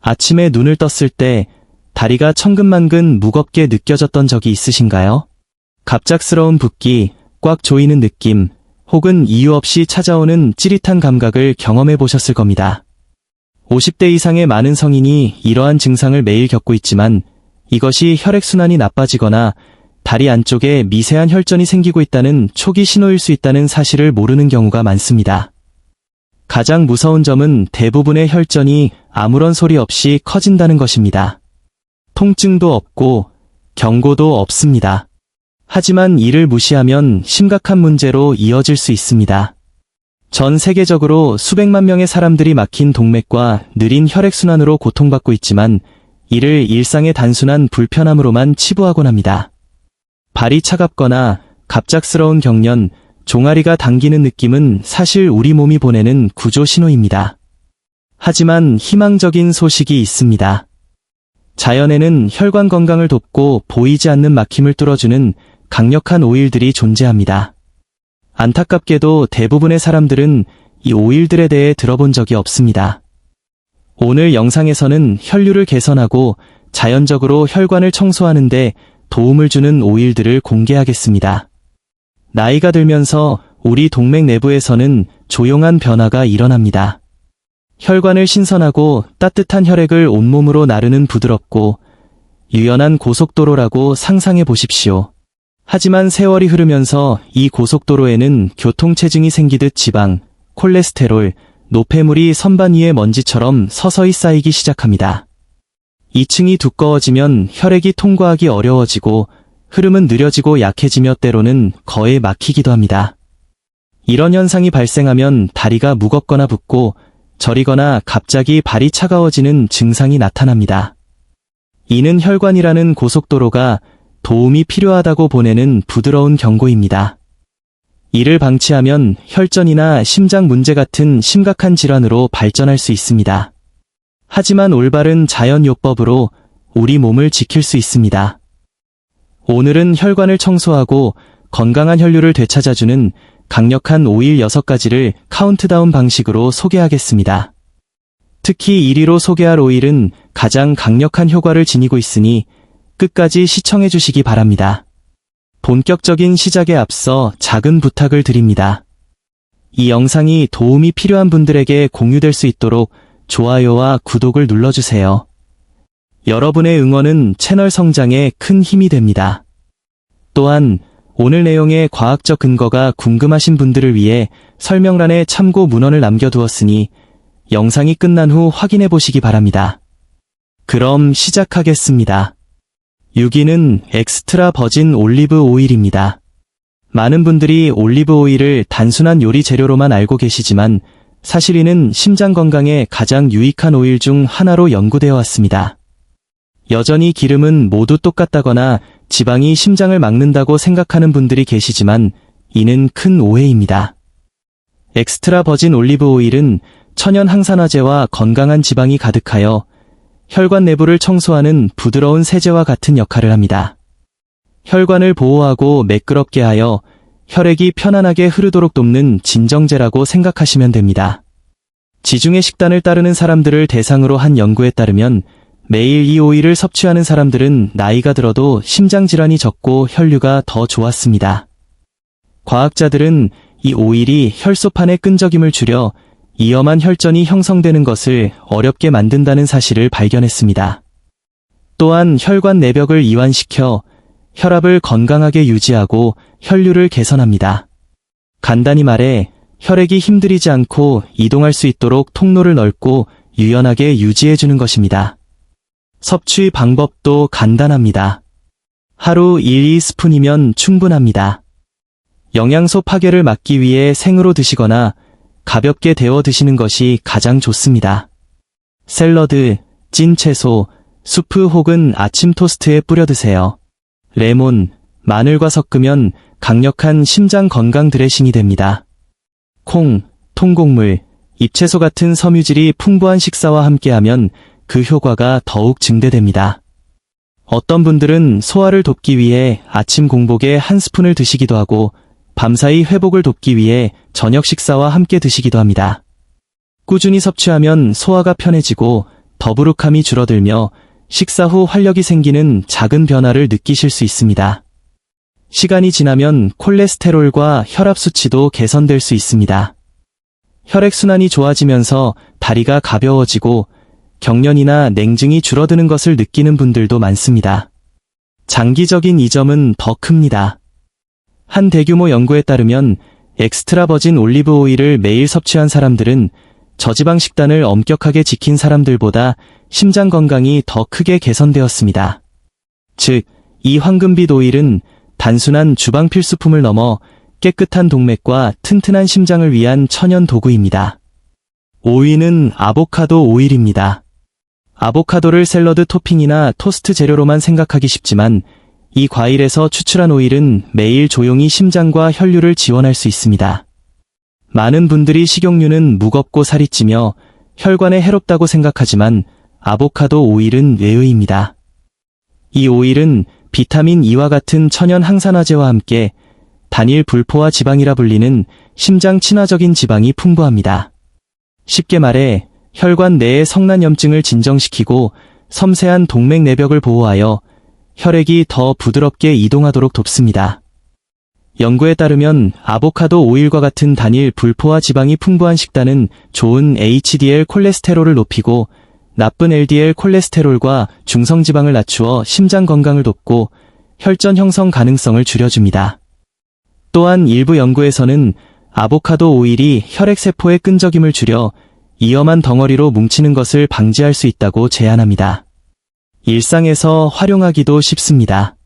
아침에 눈을 떴을 때 다리가 천근만근 무겁게 느껴졌던 적이 있으신가요? 갑작스러운 붓기, 꽉 조이는 느낌, 혹은 이유 없이 찾아오는 찌릿한 감각을 경험해 보셨을 겁니다. 50대 이상의 많은 성인이 이러한 증상을 매일 겪고 있지만 이것이 혈액순환이 나빠지거나 다리 안쪽에 미세한 혈전이 생기고 있다는 초기 신호일 수 있다는 사실을 모르는 경우가 많습니다. 가장 무서운 점은 대부분의 혈전이 아무런 소리 없이 커진다는 것입니다. 통증도 없고 경고도 없습니다. 하지만 이를 무시하면 심각한 문제로 이어질 수 있습니다. 전 세계적으로 수백만 명의 사람들이 막힌 동맥과 느린 혈액순환으로 고통받고 있지만 이를 일상의 단순한 불편함으로만 치부하곤 합니다. 발이 차갑거나 갑작스러운 경련, 종아리가 당기는 느낌은 사실 우리 몸이 보내는 구조 신호입니다. 하지만 희망적인 소식이 있습니다. 자연에는 혈관 건강을 돕고 보이지 않는 막힘을 뚫어주는 강력한 오일들이 존재합니다. 안타깝게도 대부분의 사람들은 이 오일들에 대해 들어본 적이 없습니다. 오늘 영상에서는 혈류를 개선하고 자연적으로 혈관을 청소하는 데 도움을 주는 오일들을 공개하겠습니다. 나이가 들면서 우리 동맥 내부에서는 조용한 변화가 일어납니다. 혈관을 신선하고 따뜻한 혈액을 온몸으로 나르는 부드럽고 유연한 고속도로라고 상상해 보십시오. 하지만 세월이 흐르면서 이 고속도로에는 교통체증이 생기듯 지방, 콜레스테롤, 노폐물이 선반 위의 먼지처럼 서서히 쌓이기 시작합니다. 2층이 두꺼워지면 혈액이 통과하기 어려워지고 흐름은 느려지고 약해지며 때로는 거의 막히기도 합니다. 이런 현상이 발생하면 다리가 무겁거나 붓고 저리거나 갑자기 발이 차가워지는 증상이 나타납니다. 이는 혈관이라는 고속도로가 도움이 필요하다고 보내는 부드러운 경고입니다. 이를 방치하면 혈전이나 심장 문제 같은 심각한 질환으로 발전할 수 있습니다. 하지만 올바른 자연요법으로 우리 몸을 지킬 수 있습니다. 오늘은 혈관을 청소하고 건강한 혈류를 되찾아주는 강력한 오일 6가지를 카운트다운 방식으로 소개하겠습니다. 특히 1위로 소개할 오일은 가장 강력한 효과를 지니고 있으니 끝까지 시청해 주시기 바랍니다. 본격적인 시작에 앞서 작은 부탁을 드립니다. 이 영상이 도움이 필요한 분들에게 공유될 수 있도록 좋아요와 구독을 눌러주세요. 여러분의 응원은 채널 성장에 큰 힘이 됩니다. 또한 오늘 내용의 과학적 근거가 궁금하신 분들을 위해 설명란에 참고 문헌을 남겨두었으니 영상이 끝난 후 확인해 보시기 바랍니다. 그럼 시작하겠습니다. 6위는 엑스트라 버진 올리브 오일입니다. 많은 분들이 올리브 오일을 단순한 요리 재료로만 알고 계시지만 사실 이는 심장 건강에 가장 유익한 오일 중 하나로 연구되어 왔습니다. 여전히 기름은 모두 똑같다거나 지방이 심장을 막는다고 생각하는 분들이 계시지만 이는 큰 오해입니다. 엑스트라 버진 올리브 오일은 천연 항산화제와 건강한 지방이 가득하여 혈관 내부를 청소하는 부드러운 세제와 같은 역할을 합니다. 혈관을 보호하고 매끄럽게 하여 혈액이 편안하게 흐르도록 돕는 진정제라고 생각하시면 됩니다. 지중해 식단을 따르는 사람들을 대상으로 한 연구에 따르면 매일 이 오일을 섭취하는 사람들은 나이가 들어도 심장질환이 적고 혈류가 더 좋았습니다. 과학자들은 이 오일이 혈소판의 끈적임을 줄여 위험한 혈전이 형성되는 것을 어렵게 만든다는 사실을 발견했습니다. 또한 혈관 내벽을 이완시켜 혈압을 건강하게 유지하고 혈류를 개선합니다. 간단히 말해 혈액이 힘들이지 않고 이동할 수 있도록 통로를 넓고 유연하게 유지해주는 것입니다. 섭취 방법도 간단합니다. 하루 1-2스푼이면 충분합니다. 영양소 파괴를 막기 위해 생으로 드시거나 가볍게 데워 드시는 것이 가장 좋습니다. 샐러드, 찐 채소, 수프 혹은 아침 토스트에 뿌려 드세요. 레몬, 마늘과 섞으면 강력한 심장 건강 드레싱이 됩니다. 콩, 통곡물, 잎채소 같은 섬유질이 풍부한 식사와 함께하면 그 효과가 더욱 증대됩니다. 어떤 분들은 소화를 돕기 위해 아침 공복에 한 스푼을 드시기도 하고 밤사이 회복을 돕기 위해 저녁 식사와 함께 드시기도 합니다. 꾸준히 섭취하면 소화가 편해지고 더부룩함이 줄어들며 식사 후 활력이 생기는 작은 변화를 느끼실 수 있습니다. 시간이 지나면 콜레스테롤과 혈압 수치도 개선될 수 있습니다. 혈액순환이 좋아지면서 다리가 가벼워지고 경련이나 냉증이 줄어드는 것을 느끼는 분들도 많습니다. 장기적인 이점은 더 큽니다. 한 대규모 연구에 따르면 엑스트라 버진 올리브 오일을 매일 섭취한 사람들은 저지방 식단을 엄격하게 지킨 사람들보다 심장 건강이 더 크게 개선되었습니다. 즉, 이 황금빛 오일은 단순한 주방 필수품을 넘어 깨끗한 동맥과 튼튼한 심장을 위한 천연 도구입니다. 5위는 아보카도 오일입니다. 아보카도를 샐러드 토핑이나 토스트 재료로만 생각하기 쉽지만 이 과일에서 추출한 오일은 매일 조용히 심장과 혈류를 지원할 수 있습니다. 많은 분들이 식용유는 무겁고 살이 찌며 혈관에 해롭다고 생각하지만 아보카도 오일은 외의입니다. 이 오일은 비타민 E와 같은 천연 항산화제와 함께 단일 불포화 지방이라 불리는 심장 친화적인 지방이 풍부합니다. 쉽게 말해 혈관 내의 성난염증을 진정시키고 섬세한 동맥 내벽을 보호하여 혈액이 더 부드럽게 이동하도록 돕습니다. 연구에 따르면 아보카도 오일과 같은 단일 불포화 지방이 풍부한 식단은 좋은 HDL 콜레스테롤을 높이고 나쁜 LDL 콜레스테롤과 중성지방을 낮추어 심장 건강을 돕고 혈전 형성 가능성을 줄여줍니다. 또한 일부 연구에서는 아보카도 오일이 혈액세포의 끈적임을 줄여 위험한 덩어리로 뭉치는 것을 방지할 수 있다고 제안합니다. 일상에서 활용하기도 쉽습니다.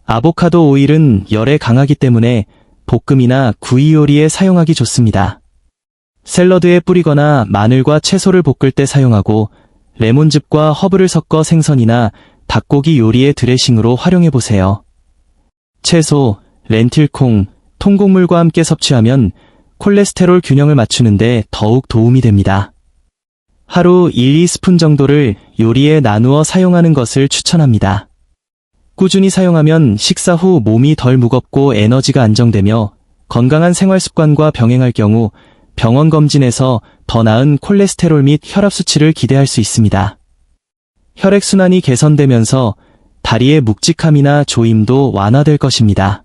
아보카도 오일은 열에 강하기 때문에 볶음이나 구이 요리에 사용하기 좋습니다. 샐러드에 뿌리거나 마늘과 채소를 볶을 때 사용하고 레몬즙과 허브를 섞어 생선이나 닭고기 요리의 드레싱으로 활용해보세요. 채소, 렌틸콩, 통곡물과 함께 섭취하면 콜레스테롤 균형을 맞추는데 더욱 도움이 됩니다. 하루 1-2스푼 정도를 요리에 나누어 사용하는 것을 추천합니다. 꾸준히 사용하면 식사 후 몸이 덜 무겁고 에너지가 안정되며 건강한 생활 습관과 병행할 경우 병원 검진에서 더 나은 콜레스테롤 및 혈압 수치를 기대할 수 있습니다. 혈액순환이 개선되면서 다리의 묵직함이나 조임도 완화될 것입니다.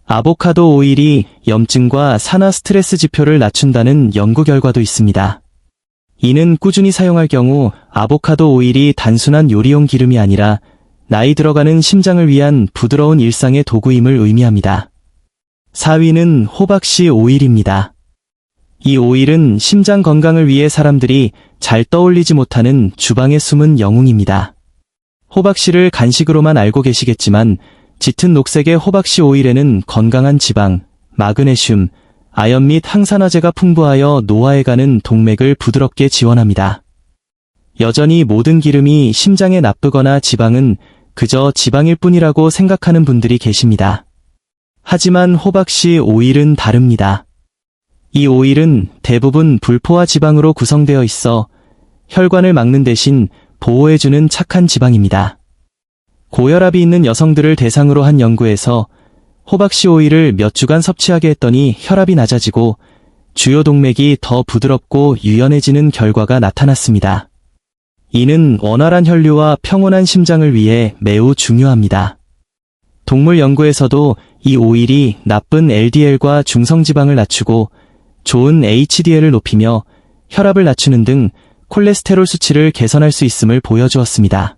아보카도 오일이 염증과 산화 스트레스 지표를 낮춘다는 연구 결과도 있습니다. 이는 꾸준히 사용할 경우 아보카도 오일이 단순한 요리용 기름이 아니라 나이 들어가는 심장을 위한 부드러운 일상의 도구임을 의미합니다. 4위는 호박씨 오일입니다. 이 오일은 심장 건강을 위해 사람들이 잘 떠올리지 못하는 주방의 숨은 영웅입니다. 호박씨를 간식으로만 알고 계시겠지만 짙은 녹색의 호박씨 오일에는 건강한 지방, 마그네슘, 아연 및 항산화제가 풍부하여 노화해가는 동맥을 부드럽게 지원합니다. 여전히 모든 기름이 심장에 나쁘거나 지방은 그저 지방일 뿐이라고 생각하는 분들이 계십니다. 하지만 호박씨 오일은 다릅니다. 이 오일은 대부분 불포화 지방으로 구성되어 있어 혈관을 막는 대신 보호해주는 착한 지방입니다. 고혈압이 있는 여성들을 대상으로 한 연구에서 호박씨 오일을 몇 주간 섭취하게 했더니 혈압이 낮아지고 주요 동맥이 더 부드럽고 유연해지는 결과가 나타났습니다. 이는 원활한 혈류와 평온한 심장을 위해 매우 중요합니다. 동물 연구에서도 이 오일이 나쁜 LDL과 중성지방을 낮추고 좋은 HDL을 높이며 혈압을 낮추는 등 콜레스테롤 수치를 개선할 수 있음을 보여주었습니다.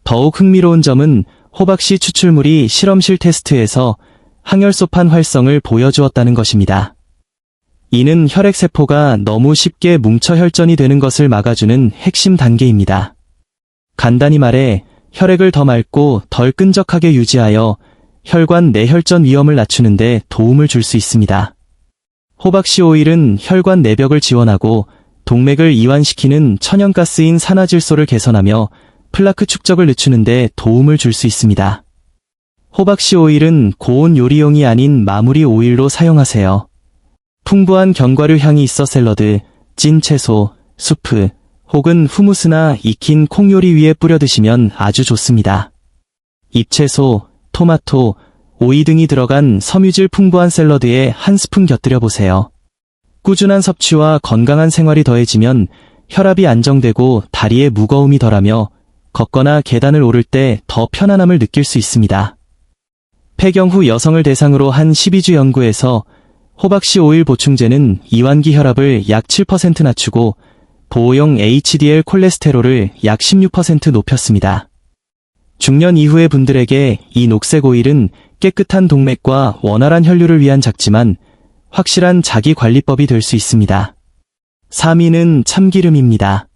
더욱 흥미로운 점은 호박씨 추출물이 실험실 테스트에서 항혈소판 활성을 보여주었다는 것입니다. 이는 혈액세포가 너무 쉽게 뭉쳐 혈전이 되는 것을 막아주는 핵심 단계입니다. 간단히 말해 혈액을 더 맑고 덜 끈적하게 유지하여 혈관 내혈전 위험을 낮추는 데 도움을 줄 수 있습니다. 호박씨 오일은 혈관 내벽을 지원하고 동맥을 이완시키는 천연가스인 산화질소를 개선하며 플라크 축적을 늦추는 데 도움을 줄 수 있습니다. 호박씨 오일은 고온 요리용이 아닌 마무리 오일로 사용하세요. 풍부한 견과류 향이 있어 샐러드, 찐 채소, 수프, 혹은 후무스나 익힌 콩 요리 위에 뿌려 드시면 아주 좋습니다. 잎채소, 토마토, 오이 등이 들어간 섬유질 풍부한 샐러드에 한 스푼 곁들여 보세요. 꾸준한 섭취와 건강한 생활이 더해지면 혈압이 안정되고 다리의 무거움이 덜하며 걷거나 계단을 오를 때 더 편안함을 느낄 수 있습니다. 폐경 후 여성을 대상으로 한 12주 연구에서 호박씨 오일 보충제는 이완기 혈압을 약 7% 낮추고 보호용 HDL 콜레스테롤을 약 16% 높였습니다. 중년 이후의 분들에게 이 녹색 오일은 깨끗한 동맥과 원활한 혈류를 위한 작지만 확실한 자기관리법이 될 수 있습니다. 3위는 참기름입니다.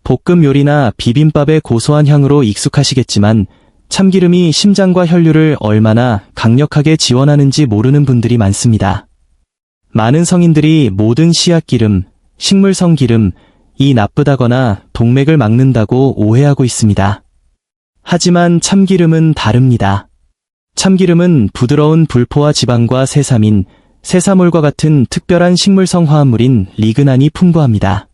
볶음 요리나 비빔밥의 고소한 향으로 익숙하시겠지만 참기름이 심장과 혈류를 얼마나 강력하게 지원하는지 모르는 분들이 많습니다. 많은 성인들이 모든 씨앗기름, 식물성 기름이 나쁘다거나 동맥을 막는다고 오해하고 있습니다. 하지만 참기름은 다릅니다. 참기름은 부드러운 불포화 지방과 세사민, 세사몰과 같은 특별한 식물성 화합물인 리그난이 풍부합니다.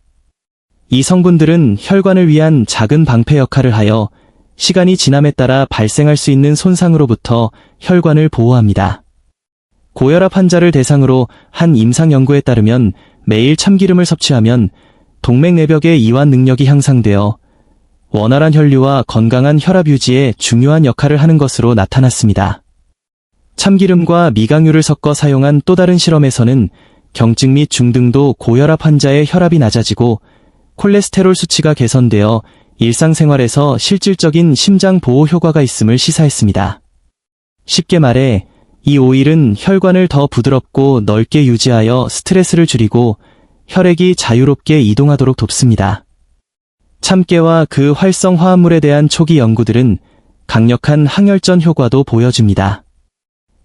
이 성분들은 혈관을 위한 작은 방패 역할을 하여 시간이 지남에 따라 발생할 수 있는 손상으로부터 혈관을 보호합니다. 고혈압 환자를 대상으로 한 임상 연구에 따르면 매일 참기름을 섭취하면 동맥 내벽의 이완 능력이 향상되어 원활한 혈류와 건강한 혈압 유지에 중요한 역할을 하는 것으로 나타났습니다. 참기름과 미강유를 섞어 사용한 또 다른 실험에서는 경증 및 중등도 고혈압 환자의 혈압이 낮아지고 콜레스테롤 수치가 개선되어 일상생활에서 실질적인 심장 보호 효과가 있음을 시사했습니다. 쉽게 말해 이 오일은 혈관을 더 부드럽고 넓게 유지하여 스트레스를 줄이고 혈액이 자유롭게 이동하도록 돕습니다. 참깨와 그 활성 화합물에 대한 초기 연구들은 강력한 항혈전 효과도 보여줍니다.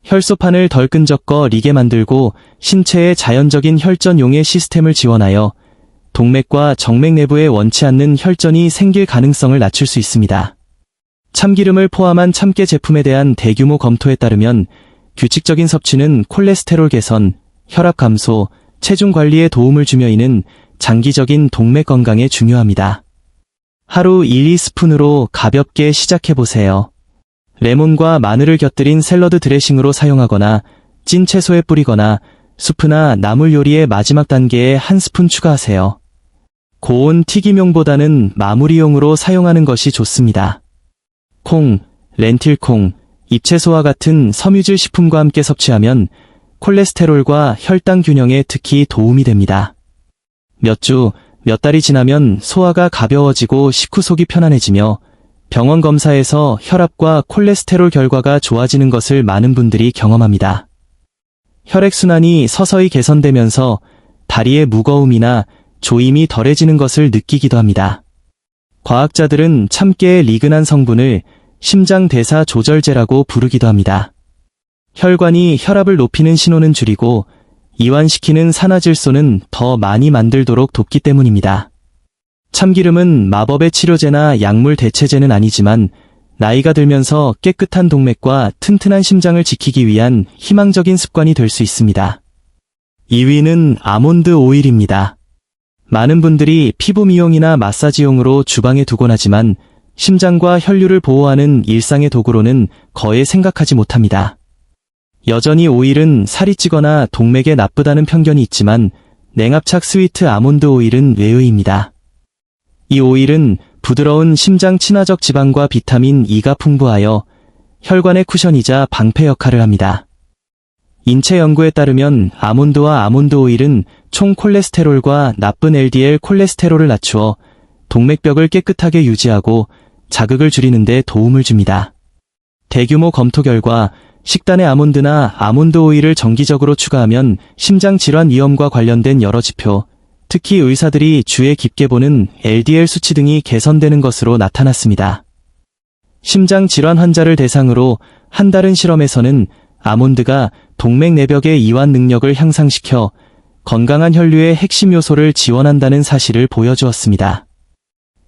혈소판을 덜 끈적거 리게 만들고 신체의 자연적인 혈전 용해 시스템을 지원하여 동맥과 정맥 내부에 원치 않는 혈전이 생길 가능성을 낮출 수 있습니다. 참기름을 포함한 참깨 제품에 대한 대규모 검토에 따르면 규칙적인 섭취는 콜레스테롤 개선, 혈압 감소, 체중 관리에 도움을 주며 이는 장기적인 동맥 건강에 중요합니다. 하루 1-2스푼으로 가볍게 시작해보세요. 레몬과 마늘을 곁들인 샐러드 드레싱으로 사용하거나 찐 채소에 뿌리거나 수프나 나물 요리의 마지막 단계에 한 스푼 추가하세요. 고온 튀김용보다는 마무리용으로 사용하는 것이 좋습니다. 콩, 렌틸콩, 잎채소와 같은 섬유질 식품과 함께 섭취하면 콜레스테롤과 혈당 균형에 특히 도움이 됩니다. 몇 주, 몇 달이 지나면 소화가 가벼워지고 식후 속이 편안해지며 병원 검사에서 혈압과 콜레스테롤 결과가 좋아지는 것을 많은 분들이 경험합니다. 혈액순환이 서서히 개선되면서 다리의 무거움이나 조임이 덜해지는 것을 느끼기도 합니다. 과학자들은 참깨의 리그난 성분을 심장 대사 조절제라고 부르기도 합니다. 혈관이 혈압을 높이는 신호는 줄이고 이완시키는 산화질소는 더 많이 만들도록 돕기 때문입니다. 참기름은 마법의 치료제나 약물 대체제는 아니지만 나이가 들면서 깨끗한 동맥과 튼튼한 심장을 지키기 위한 희망적인 습관이 될 수 있습니다. 2위는 아몬드 오일입니다. 많은 분들이 피부 미용이나 마사지용으로 주방에 두곤 하지만 심장과 혈류를 보호하는 일상의 도구로는 거의 생각하지 못합니다. 여전히 오일은 살이 찌거나 동맥에 나쁘다는 편견이 있지만 냉합착 스위트 아몬드 오일은 외의입니다. 이 오일은 부드러운 심장 친화적 지방과 비타민 E가 풍부하여 혈관의 쿠션이자 방패 역할을 합니다. 인체 연구에 따르면 아몬드와 아몬드 오일은 총 콜레스테롤과 나쁜 LDL 콜레스테롤을 낮추어 동맥벽을 깨끗하게 유지하고 자극을 줄이는 데 도움을 줍니다. 대규모 검토 결과 식단에 아몬드나 아몬드 오일을 정기적으로 추가하면 심장 질환 위험과 관련된 여러 지표, 특히 의사들이 주의 깊게 보는 LDL 수치 등이 개선되는 것으로 나타났습니다. 심장 질환 환자를 대상으로 한 다른 실험에서는 아몬드가 동맥 내벽의 이완 능력을 향상시켜 건강한 혈류의 핵심 요소를 지원한다는 사실을 보여주었습니다.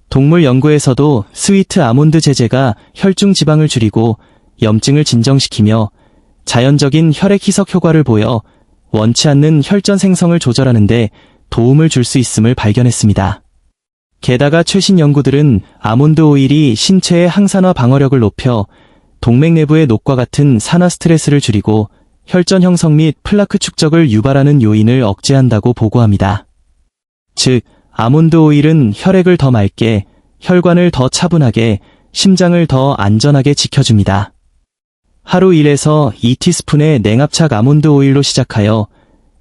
동물 연구에서도 스위트 아몬드 제제가 혈중 지방을 줄이고 염증을 진정시키며 자연적인 혈액 희석 효과를 보여 원치 않는 혈전 생성을 조절하는 데 도움을 줄 수 있음을 발견했습니다. 게다가 최신 연구들은 아몬드 오일이 신체의 항산화 방어력을 높여 동맥 내부의 녹과 같은 산화 스트레스를 줄이고 혈전 형성 및 플라크 축적을 유발하는 요인을 억제한다고 보고합니다. 즉, 아몬드 오일은 혈액을 더 맑게, 혈관을 더 차분하게, 심장을 더 안전하게 지켜줍니다. 하루 1에서 2티스푼의 냉압착 아몬드 오일로 시작하여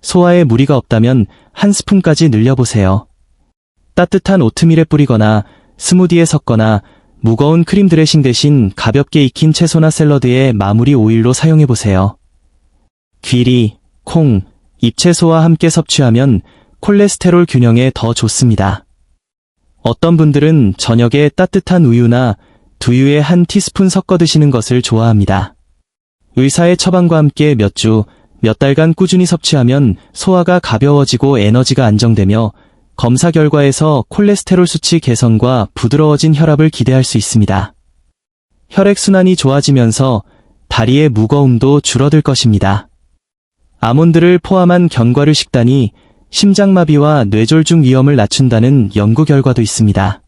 소화에 무리가 없다면 1스푼까지 늘려보세요. 따뜻한 오트밀에 뿌리거나 스무디에 섞거나 무거운 크림 드레싱 대신 가볍게 익힌 채소나 샐러드에 마무리 오일로 사용해보세요. 귀리, 콩, 잎채소와 함께 섭취하면 콜레스테롤 균형에 더 좋습니다. 어떤 분들은 저녁에 따뜻한 우유나 두유에 1티스푼 섞어 드시는 것을 좋아합니다. 의사의 처방과 함께 몇 주, 몇 달간 꾸준히 섭취하면 소화가 가벼워지고 에너지가 안정되며 검사 결과에서 콜레스테롤 수치 개선과 부드러워진 혈압을 기대할 수 있습니다. 혈액순환이 좋아지면서 다리의 무거움도 줄어들 것입니다. 아몬드를 포함한 견과류 식단이 심장마비와 뇌졸중 위험을 낮춘다는 연구 결과도 있습니다.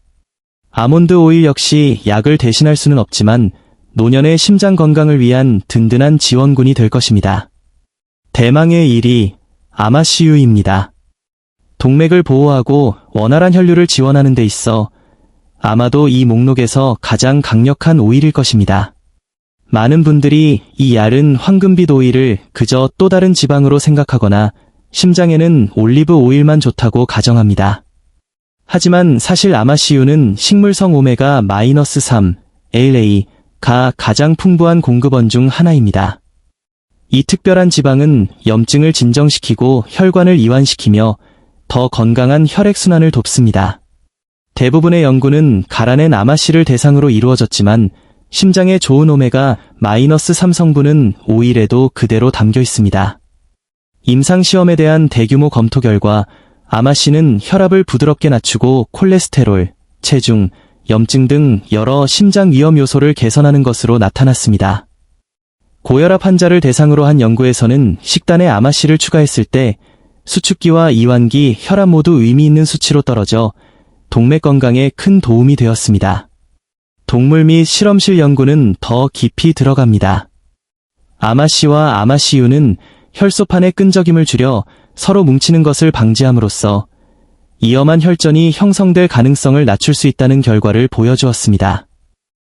아몬드 오일 역시 약을 대신할 수는 없지만 노년의 심장 건강을 위한 든든한 지원군이 될 것입니다. 대망의 1위, 아마씨유입니다. 동맥을 보호하고 원활한 혈류를 지원하는 데 있어 아마도 이 목록에서 가장 강력한 오일일 것입니다. 많은 분들이 이 얇은 황금빛 오일을 그저 또 다른 지방으로 생각하거나 심장에는 올리브 오일만 좋다고 가정합니다. 하지만 사실 아마씨유는 식물성 오메가-3, ALA가 가장 풍부한 공급원 중 하나입니다. 이 특별한 지방은 염증을 진정시키고 혈관을 이완시키며 더 건강한 혈액순환을 돕습니다. 대부분의 연구는 갈아낸 아마씨를 대상으로 이루어졌지만 심장에 좋은 오메가-3 성분은 오일에도 그대로 담겨 있습니다. 임상시험에 대한 대규모 검토 결과 아마씨는 혈압을 부드럽게 낮추고 콜레스테롤, 체중, 염증 등 여러 심장 위험 요소를 개선하는 것으로 나타났습니다. 고혈압 환자를 대상으로 한 연구에서는 식단에 아마씨를 추가했을 때 수축기와 이완기, 혈압 모두 의미 있는 수치로 떨어져 동맥 건강에 큰 도움이 되었습니다. 동물 및 실험실 연구는 더 깊이 들어갑니다. 아마씨와 아마씨유는 혈소판의 끈적임을 줄여 서로 뭉치는 것을 방지함으로써 위험한 혈전이 형성될 가능성을 낮출 수 있다는 결과를 보여주었습니다.